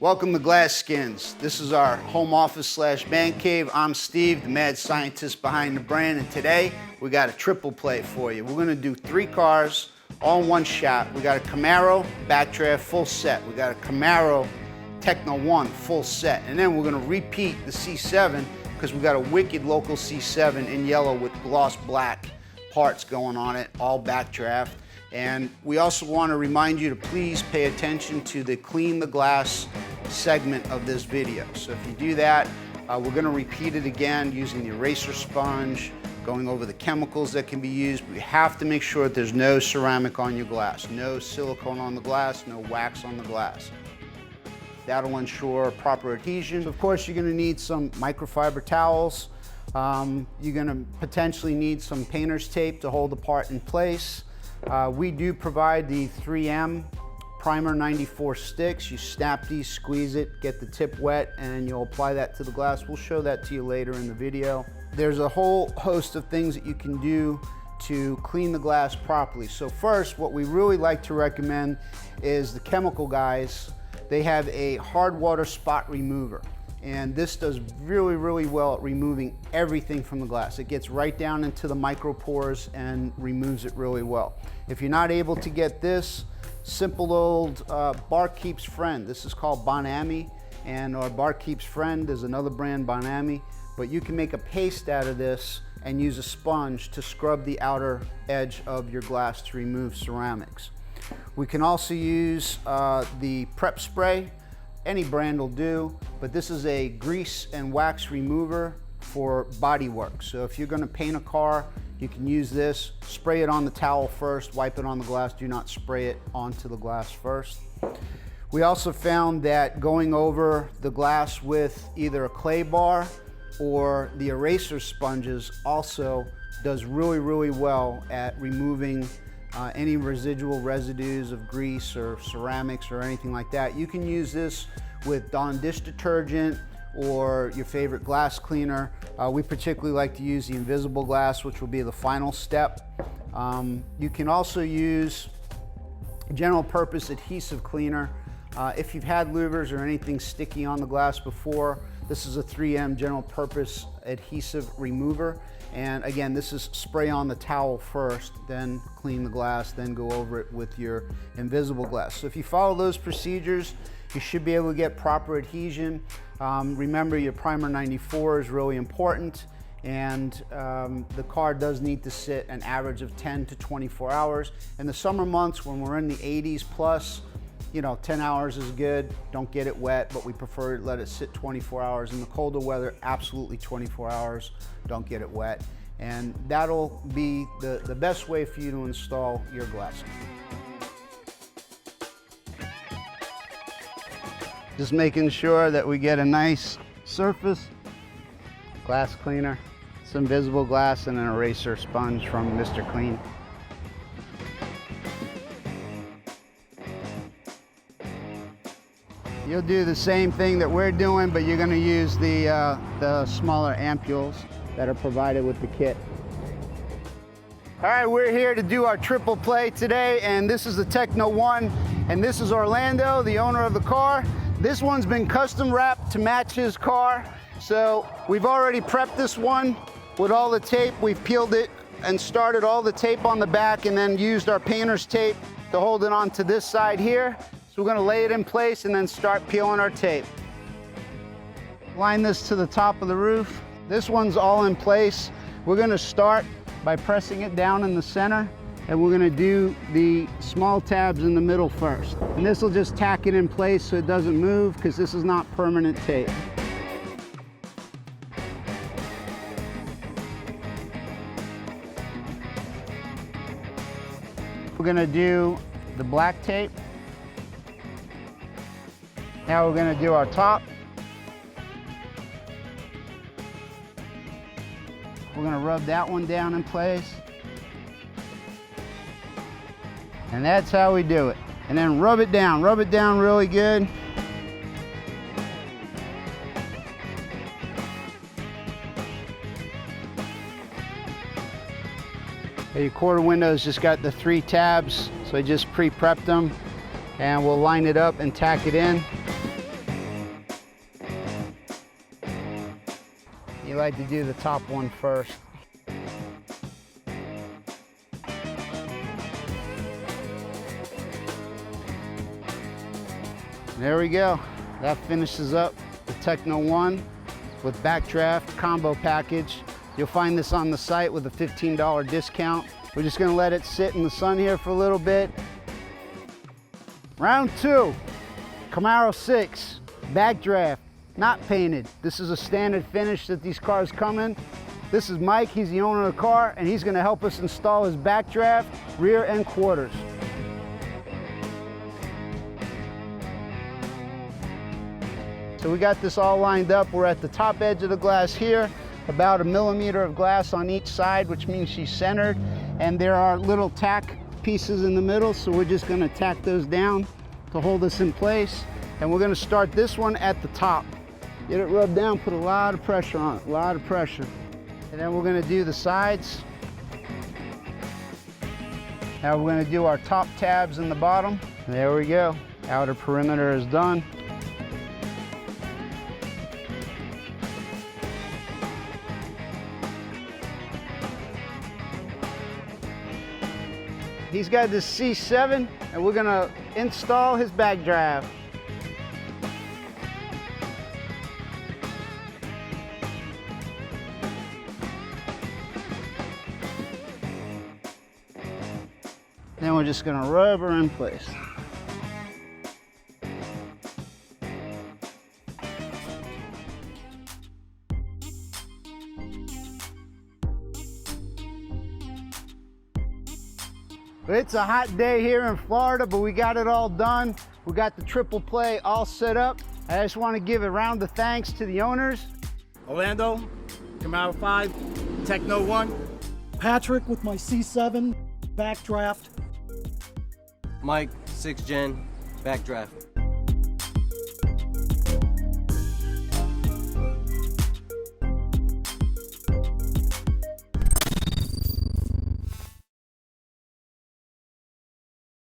Welcome to Glasskins. This is our home office slash man cave. I'm Steve, the mad scientist behind the brand, and today we got a triple play for you. We're gonna do 3 cars all in one shot. We got a Camaro Bakkdraft full set. We got a Camaro Techno 1 full set. And then we're gonna repeat the C7 because we got a wicked local C7 in yellow with gloss black parts going on it, all Bakkdraft. And we also want to remind you to please pay attention to the clean the glass segment of this video. So if you do that, we're going to repeat it again using the eraser sponge, going over the chemicals that can be used. But you have to make sure that there's no ceramic on your glass, no silicone on the glass, no wax on the glass. That'll ensure proper adhesion. Of course, you're going to need some microfiber towels. You're going to potentially need some painter's tape to hold the part in place. We do provide the 3M Primer 94 sticks. You snap these, squeeze it, get the tip wet, and you'll apply that to the glass. We'll show that to you later in the video. There's a whole host of things that you can do to clean the glass properly. So first, what we really like to recommend is the chemical guys. They have a hard water spot remover. And this does really, really well at removing everything from the glass. It gets right down into the micro pores and removes it really well. If you're not able to get this, simple old Barkeep's Friend. This is called Bonami, and our Barkeep's Friend is another brand, Bonami. But you can make a paste out of this and use a sponge to scrub the outer edge of your glass to remove ceramics. We can also use the prep spray. Any brand will do, but this is a grease and wax remover for body work. So if you're going to paint a car, you can use this, spray it on the towel first, wipe it on the glass, do not spray it onto the glass first. We also found that going over the glass with either a clay bar or the eraser sponges also does really, really well at removing any residual residues of grease or ceramics or anything like that. You can use this with Dawn dish detergent or your favorite glass cleaner. We particularly like to use the invisible glass, which will be the final step. You can also use general purpose adhesive cleaner. If you've had louvers or anything sticky on the glass before, this is a 3M general purpose adhesive remover. And again, this is spray on the towel first, then clean the glass, then go over it with your invisible glass. So if you follow those procedures, you should be able to get proper adhesion. Remember, your Primer 94 is really important, and the car does need to sit an average of 10 to 24 hours. In the summer months, when we're in the 80s plus, you know, 10 hours is good. Don't get it wet, but we prefer to let it sit 24 hours. In the colder weather, absolutely 24 hours. Don't get it wet. And that'll be the best way for you to install your glass. Just making sure that we get a nice surface, glass cleaner, some visible glass, and an eraser sponge from Mr. Clean. You'll do the same thing that we're doing, but you're going to use the smaller ampules that are provided with the kit. All right, we're here to do our triple play today, and this is the Techno 1, and this is Orlando, the owner of the car. This one's been custom wrapped to match his car, so we've already prepped this one with all the tape. We've peeled it and started all the tape on the back, and then used our painter's tape to hold it onto this side here. So we're going to lay it in place and then start peeling our tape. Line this to the top of the roof. This one's all in place. We're going to start by pressing it down in the center, and we're going to do the small tabs in the middle first. And this will just tack it in place so it doesn't move, because this is not permanent tape. We're going to do the black tape. Now we're going to do our top. We're going to rub that one down in place. And that's how we do it. And then rub it down really good. Your quarter window's just got the 3 tabs, so I just pre-prepped them, and we'll line it up and tack it in. like to do the top one first. There we go. That finishes up the Techno 1 with Bakkdraft combo package. You'll find this on the site with a $15 discount. We're just gonna let it sit in the sun here for a little bit. Round 2, Camaro 6, Bakkdraft, not painted. This is a standard finish that these cars come in. This is Mike, he's the owner of the car, and he's gonna help us install his Bakkdraft rear end quarters. So we got this all lined up. We're at the top edge of the glass here, about 1 millimeter of glass on each side, which means she's centered. And there are little tack pieces in the middle, so we're just gonna tack those down to hold us in place. And we're gonna start this one at the top. Get it rubbed down, put a lot of pressure on it, a lot of pressure. And then we're gonna do the sides. Now we're gonna do our top tabs in the bottom. There we go, outer perimeter is done. He's got this C7, and we're gonna install his Bakkdraft. Then we're just gonna rub her in place. It's a hot day here in Florida, but we got it all done. We got the triple play all set up. I just want to give a round of thanks to the owners. Orlando, Camaro 5, Techno 1. Patrick with my C7, Bakkdraft. Mike, 6th gen, Bakkdraft.